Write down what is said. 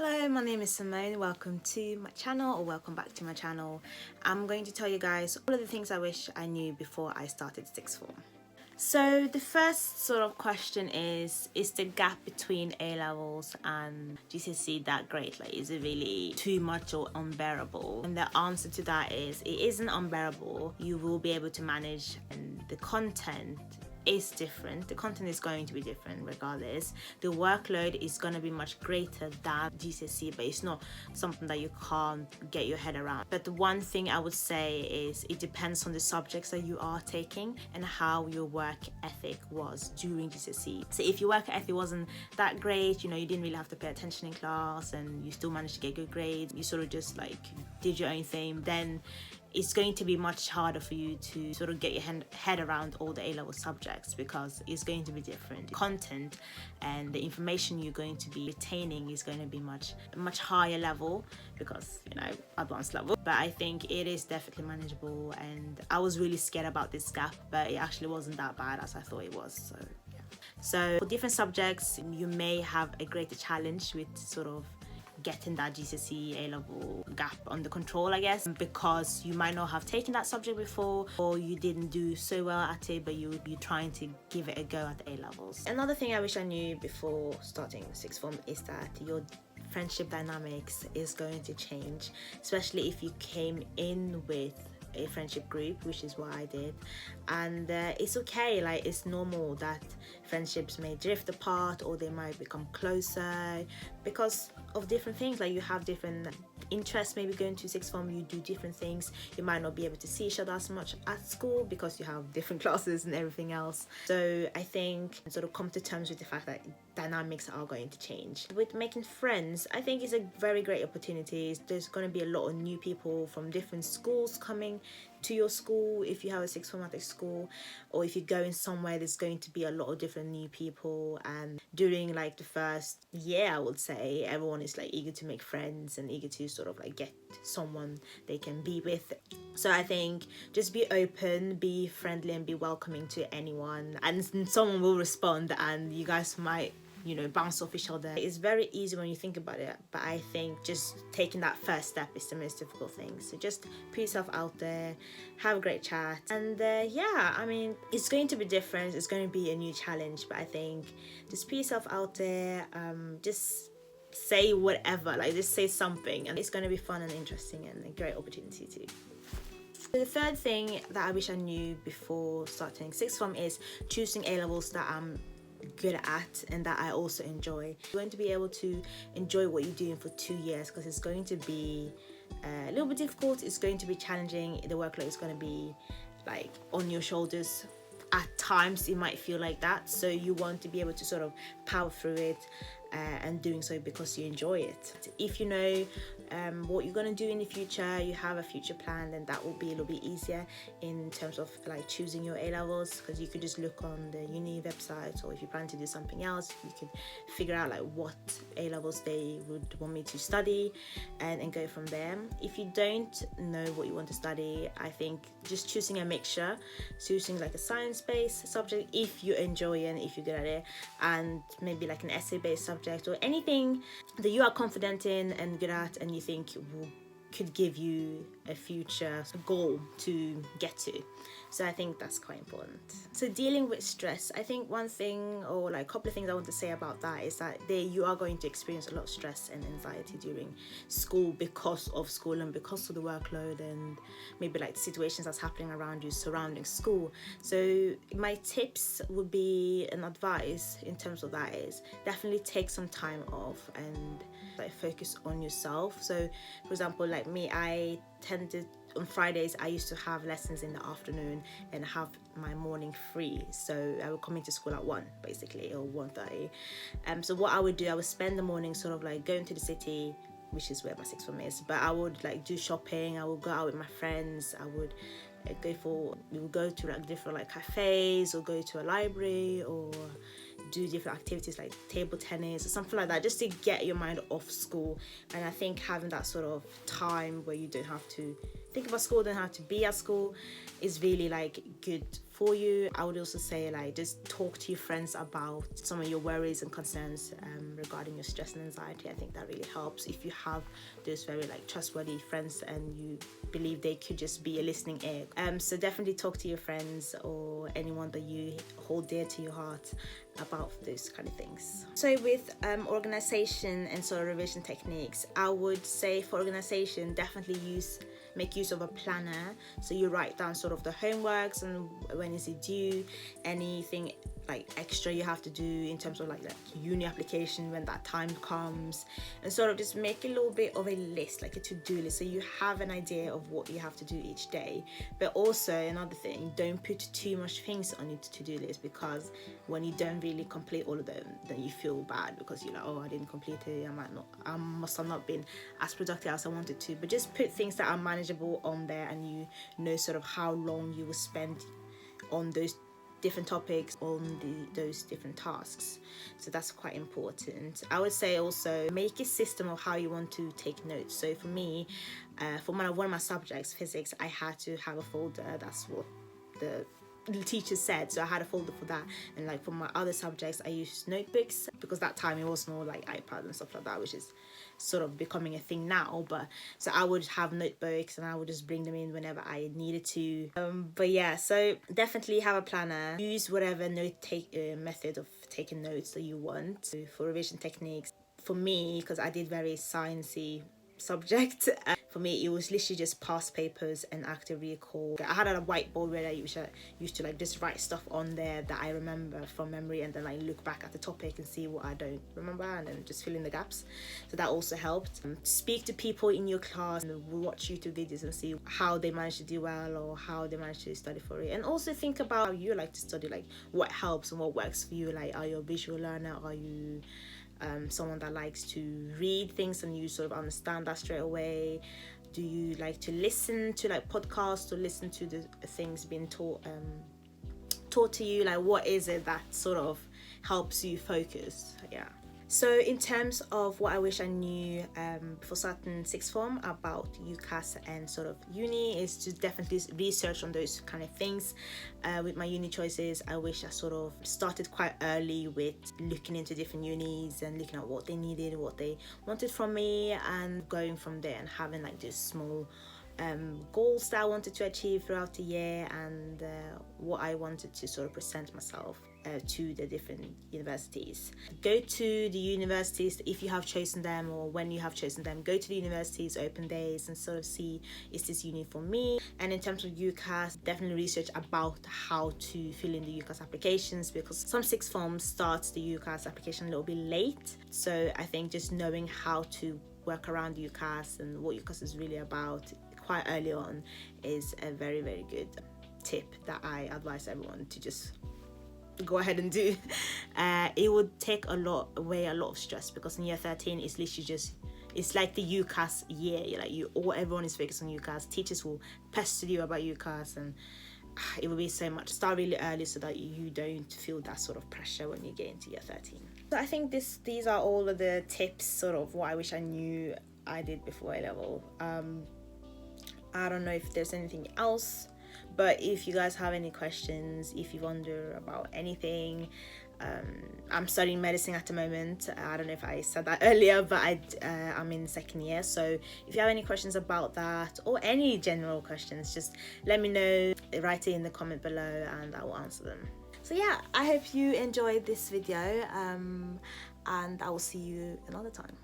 Hello, my name is Simone. Welcome to my channel, or welcome back to my channel. I'm going to tell you guys all of the things I wish I knew before I started sixth form. So the first sort of question is the gap between A levels and GCSE that great? Like, is it really too much or unbearable? And the answer to that is it isn't unbearable. You will be able to manage, and the content is different. The content is going to be different regardless. The workload is going to be much greater than GCSE, but it's not something that you can't get your head around. But the one thing I would say is it depends on the subjects that you are taking and how your work ethic was during GCSE. So if your work ethic wasn't that great, you didn't really have to pay attention in class and you still managed to get good grades, you sort of just like did your own thing, then it's going to be much harder for you to sort of get your head around all the A-level subjects, because it's going to be different. Content and the information you're going to be retaining is going to be much higher level, because advanced level. But I think it is definitely manageable, and I was really scared about this gap, but it actually wasn't that bad as I thought it was. So yeah. So for different subjects, you may have a greater challenge with sort of getting that GCSE A-level gap under control, I guess, because you might not have taken that subject before, or you didn't do so well at it, but you're trying to give it a go at the A-levels. Another thing I wish I knew before starting sixth form is that your friendship dynamics is going to change, especially if you came in with a friendship group, which is what I did. And it's okay, like it's normal that friendships may drift apart or they might become closer because of different things. Like you have different interests. Maybe going to sixth form, you do different things. You might not be able to see each other as much at school because you have different classes and everything else. So I think sort of come to terms with the fact that dynamics are going to change. With making friends, I think it's a very great opportunity. There's going to be a lot of new people from different schools coming to your school if you have a sixth formatic school, or if you're going somewhere, there's going to be a lot of different new people. And during like the first year, I would say everyone is like eager to make friends and eager to sort of like get someone they can be with. So I think just be open, be friendly, and be welcoming to anyone, and someone will respond, and you guys might bounce off each other. It's very easy when you think about it, but I think just taking that first step is the most difficult thing. So just put yourself out there, have a great chat, and yeah, I mean, it's going to be different, it's going to be a new challenge, but I think just put yourself out there, just say whatever, like just say something, and it's going to be fun and interesting and a great opportunity too. The third thing that I wish I knew before starting sixth form is choosing A-levels that I'm good at and that I also enjoy. You're going to be able to enjoy what you're doing for 2 years, because it's going to be a little bit difficult, it's going to be challenging, the workload is going to be like on your shoulders. At times it might feel like that, so you want to be able to sort of power through it, and doing so because you enjoy it. If you know what you're going to do in the future, you have a future plan, then that will be a little bit easier in terms of like choosing your A-levels, because you could just look on the uni website, or if you plan to do something else, you can figure out like what A-levels they would want me to study, and go from there. If you don't know what you want to study, I think just choosing a mixture, choosing like a science-based subject if you enjoy it and if you're good at it, and maybe like an essay-based subject, or anything that you are confident in and good at and you think could give you a future goal to get to. So I think that's quite important. So dealing with stress, I think one thing, or like a couple of things I want to say about that, is that you are going to experience a lot of stress and anxiety during school because of school and because of the workload and maybe like the situations that's happening around you surrounding school. So my tips would be, and advice in terms of that, is definitely take some time off and like focus on yourself. So for example, like me, I tended on Fridays, I used to have lessons in the afternoon and have my morning free. So I would come into school at 1 basically, or 1:30. So what I would do, I would spend the morning sort of like going to the city, which is where my sixth form is, but I would like do shopping, I would go out with my friends, I would we would go to like different like cafes, or go to a library, or do different activities like table tennis or something like that, just to get your mind off school. And I think having that sort of time where you don't have to think about school, don't have to be at school, is really like good for you. I would also say like just talk to your friends about some of your worries and concerns regarding your stress and anxiety. I think that really helps if you have those very like trustworthy friends and you believe they could just be a listening ear. So definitely talk to your friends or anyone that you hold dear to your heart about those kind of things. So with organization and sort of revision techniques, I would say for organization, definitely make use of a planner. So you write down sort of the homeworks and when is it due, anything like extra you have to do in terms of like uni application when that time comes, and sort of just make a little bit of a list, like a to-do list, so you have an idea of what you have to do each day. But also another thing, don't put too much things on your to-do list, because when you don't really complete all of them, then you feel bad because you're like, oh, I didn't complete it, I must have not been as productive as I wanted to. But just put things that are manageable on there, and you know sort of how long you will spend on those different topics, on those different tasks. So that's quite important. I would say also make a system of how you want to take notes. So for me, for one of my subjects, physics, I had to have a folder. That's what the teacher said, so I had a folder for that. And like for my other subjects, I used notebooks, because that time it was more like iPad and stuff like that, which is sort of becoming a thing now. But so I would have notebooks and I would just bring them in whenever I needed to. But yeah, so definitely have a planner, use whatever method of taking notes that you want. So for revision techniques, for me, because I did very sciencey subject, for me it was literally just past papers and active recall. I had a whiteboard where I used to like just write stuff on there that I remember from memory, and then like look back at the topic and see what I don't remember, and then just fill in the gaps. So that also helped. Speak to people in your class and watch YouTube videos and see how they managed to do well or how they managed to study for it. And also think about how you like to study, like what helps and what works for you. Like, are you a visual learner? Are you someone that likes to read things and you sort of understand that straight away? Do you like to listen to like podcasts or listen to the things being taught to you? Like, what is it that sort of helps you focus? Yeah. So in terms of what I wish I knew before starting sixth form about UCAS and sort of uni, is to definitely research on those kind of things. With my uni choices, I wish I sort of started quite early with looking into different unis and looking at what they needed, what they wanted from me, and going from there and having like this small goals that I wanted to achieve throughout the year, and what I wanted to sort of present myself to the different universities. Go to the universities if you have chosen them, or when you have chosen them, go to the universities open days and sort of see, is this uni for me? And in terms of UCAS, definitely research about how to fill in the UCAS applications, because some sixth forms starts the UCAS application a little bit late. So I think just knowing how to work around UCAS and what UCAS is really about quite early on is a very, very good tip that I advise everyone to just go ahead and do. It would take away a lot of stress, because in year 13 it's literally just, it's like the UCAS year. Everyone is focused on UCAS. Teachers will pester you about UCAS, and it will be so much. Start really early so that you don't feel that sort of pressure when you get into year 13. So I think these are all of the tips, sort of what I wish I knew I did before A level. I don't know if there's anything else, but if you guys have any questions, if you wonder about anything, I'm studying medicine at the moment. I don't know if I said that earlier, but I'm in second year. So if you have any questions about that, or any general questions, just let me know, write it in the comment below and I will answer them. So yeah, I hope you enjoyed this video, and I will see you another time.